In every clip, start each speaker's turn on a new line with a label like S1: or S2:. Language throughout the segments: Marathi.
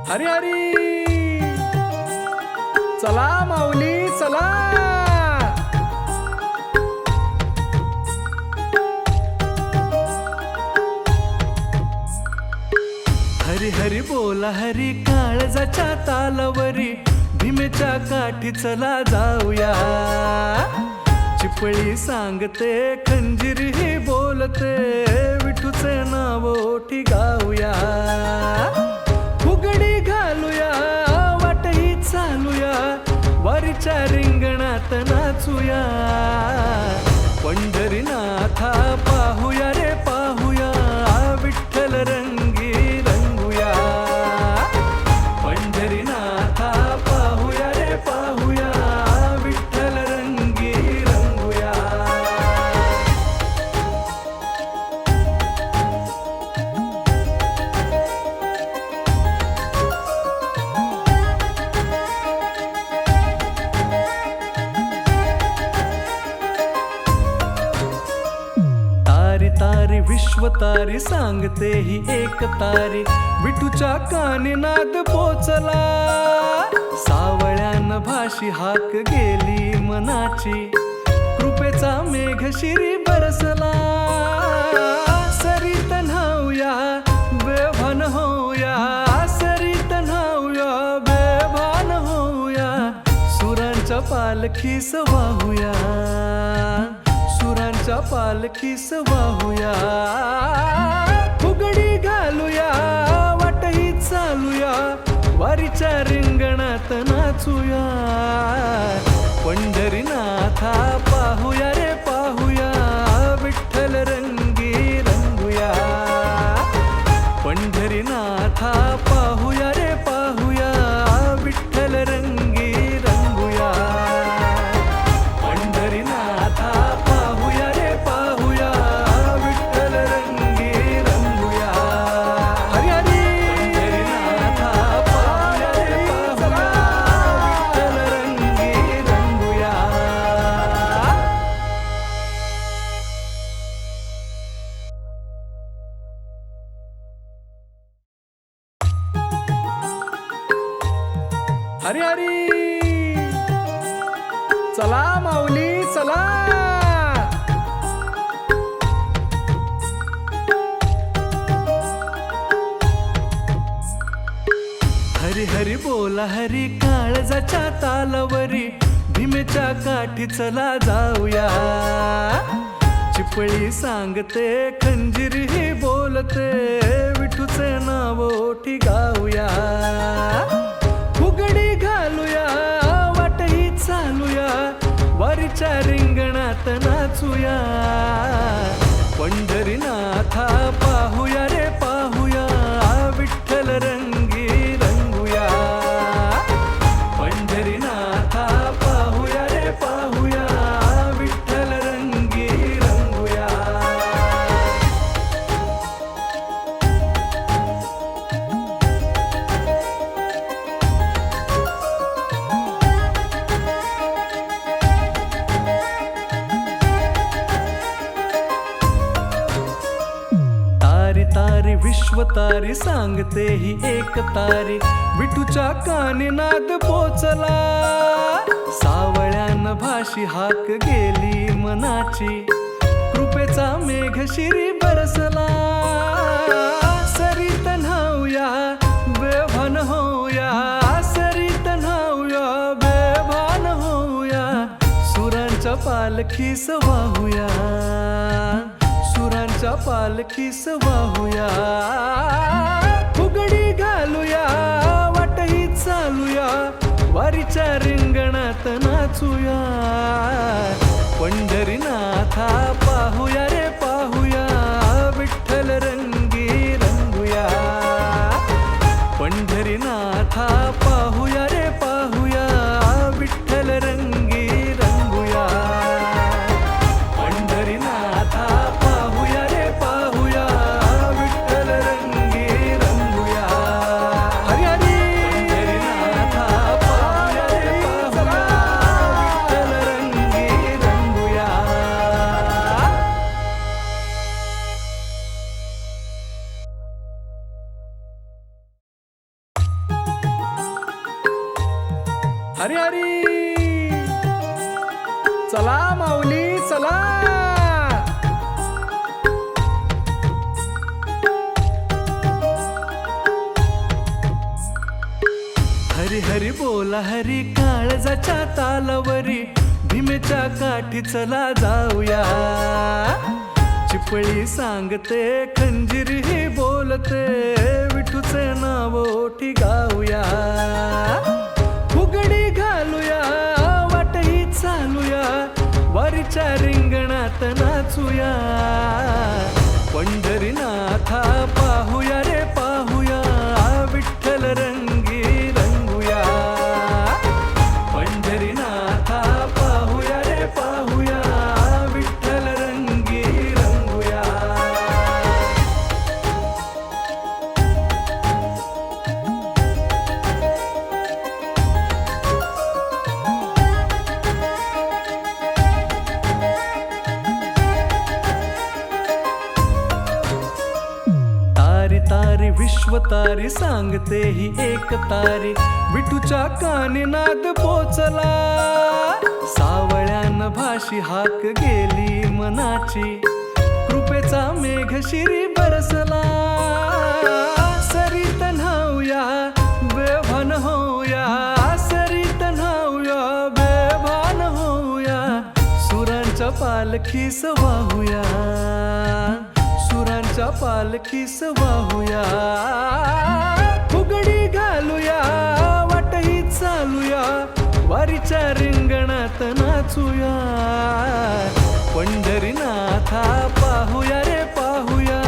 S1: हरी हरी चला माऊली चला. हरी हरी बोला हरी काळजाच्या तालावरी भीमेच्या काठी चला जाऊया. चिपळी सांगते खंजीर ही बोलते विठूचे नाव ओठी गाऊया. फुगडी घालूया वाटही चालूया वारीच्या रिंगणात नाचूया. पंढरीनाथा पाहूया रे पाहूया विठ्ठल रंगी रंगूया. पंढरीनाथा पाहूया रे पाहूया विठ्ठल रंगी रंगूया. तारी तारी विश्व तारी सांगते ही एक तारी विठूच्या कानी नाद पोचला. सावळ्यान भाशी हाक गेली मनाची कृपेचा मेघ शिरी बरसला. सरीत न्हाऊया बेभान होऊया सरीत न्हाऊया बेभान होऊया. सुरांच्या पालखीस वाहूया सुरांच्या पालखीस वाहूया. फुगडी घालूया वाटही चालूया वारीच्या रिंगणात नाचूया. पंढरीनाथा पाहूया रे पाहूया विठ्ठल रंगी रंगूया. पंढरीनाथा पाहूया रे पाहूया विठ्ठल रंगी रंगूया. पंढरीनाथा पाहूया रे पाहूया विठ्ठल रंगी रंगूया. हरी हरी पंढरीनाथा पाहूया रे पाहूया विठ्ठल रंगी रंगूया. हरी हरी चला माऊली चला. हरी हरी बोला हरी काळजाच्या तालावरी भीमेच्या काठी चला जाऊया. चिपळी सांगते खंजीर ही बोलते विठूचे नाव ओठी गाऊया. फुगडी घालूया वाटही चालूया वारीच्या रिंगणात नाचूया. पंढरीनाथा पाहूया रे पाहूया विठ्ठल रंगी रंगूया. पंढरीनाथा पाहूया रे पाहूया विठ्ठल रंगी रंगूया. तारी तारी विश्व तारी सांगते ही एक तारी विठूच्या कानी नाद पोचला. सावळ्यान भाशी हाक गेली मनाची कृपेचा मेघ शिरी बरसला. सरीत न्हाऊया बेभान होऊया सरीत न्हाऊया बेभान होऊया. सुरांच्या पालखीस वाहूया सुरांच्या पालखीस वाहूया. फुगडी घालूया वाटही चालूया वारीच्या रिंगणात नाचूया. पंढरीनाथा पाहूया रे पाहूया विठ्ठल रंगी रंगूया. पंढरीनाथा पाहूया रे पाहूया विठ्ठल रंगी रंगूया. पंढरीनाथा पाहूया रे पाहूया विठ्ठल रंगी रंगूया. हरी हरी पंढरीनाथा पाहूया रे पाहूया विठ्ठल रंगी रंगूया. हरी हरी चला माऊली चला. हरी हरी बोला हरी काळजाच्या तालावरी भीमेच्या काठी चला जाऊया. चिपळी सांगते खंजीर ही बोलते विठूचे नाव ओठी गाऊया. फुगडी घालूया वाटही चालूया वारीच्या रिंगणात नाचूया. पंढरीनाथा पाहूया रे पाहूया विठ्ठल रंगी रंगूया. पंढरीनाथा पाहूया रे पाहूया विठ्ठल रंगी रंगूया. तारी तारी विश्व तारी सांगते ही एक तारी विठूच्या कानी नाद पोचला. सावळ्यान भाशी हाक गेली मनाची कृपेचा मेघ शिरी बरसला. सरीत न्हाऊया बेभान होऊया सरीत न्हाऊया बेभान होऊया. सुरांच्या पालखीस वाहूया सुरांच्या पालखीस वाहूया. फुगडी घालूया वाटही चालूया वारीच्या रिंगणात नाचूया. पंढरीनाथा पाहूया रे पाहूया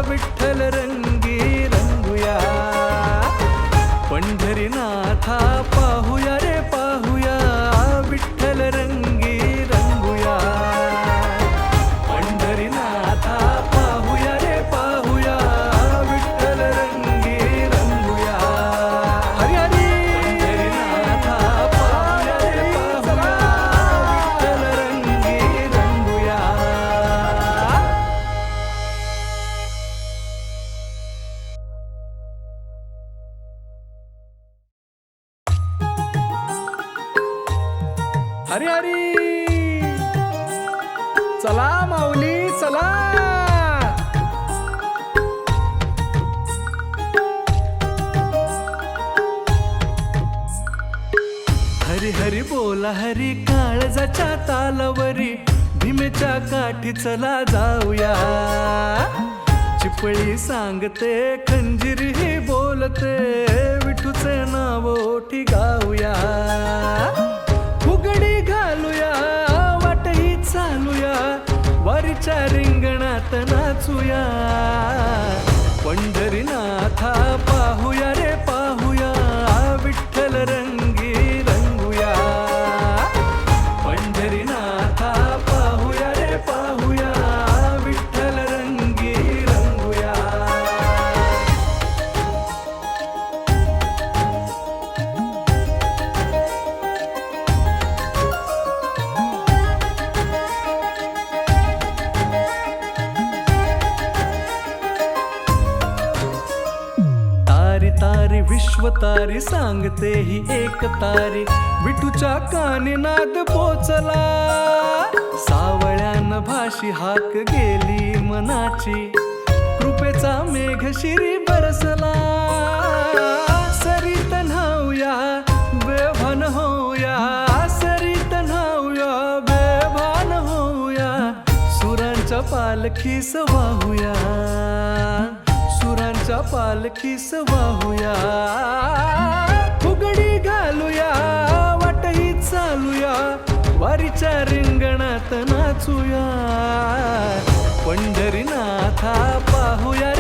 S1: विठ्ठल रंगी रंगूया. पंढरीनाथा पाहूया रे पाहूया विठ्ठल रंगी रंगूया. पंढरीनाथा पाहूया रे पाहूया विठ्ठल रंगी रंगूया. हरी हरी पंढरीनाथा पाहूया रे पाहूया विठ्ठल रंगी रंगूया. हरी हरी चला माऊली चला. हरी हरी बोला हरी काळजाच्या तालावरी भीमेच्या काठी चला जाऊया. चिपळी सांगते खंजीर ही बोलते विठूचे नाव ओठी गाऊया. फुगडी घालूया वाटही चालूया वारीच्या रिंगणात नाचूया. पंढरीनाथा पाहूया रे पाहूया विठ्ठल रंगी रंगूया. पंढरीनाथा पाहूया रे पाहूया विठ्ठल रंगी रंगूया. तारी तारी विश्व तारी सांगते ही एक तारी विठूच्या कानी नाद पोचला. सावळ्यान भाशी हाक गेली मनाची कृपेचा मेघ शिरी बरसला. सरीत न्हाऊया बेभान होऊया सरीत न्हाऊया बेभान होऊया. सुरांच्या पालखीस वाहूया सुरांच्या पालखीस वाहूया. फुगडी घालूया वाटही चालूया वारीच्या रिंगणात नाचूया. पंढरीनाथा पाहूया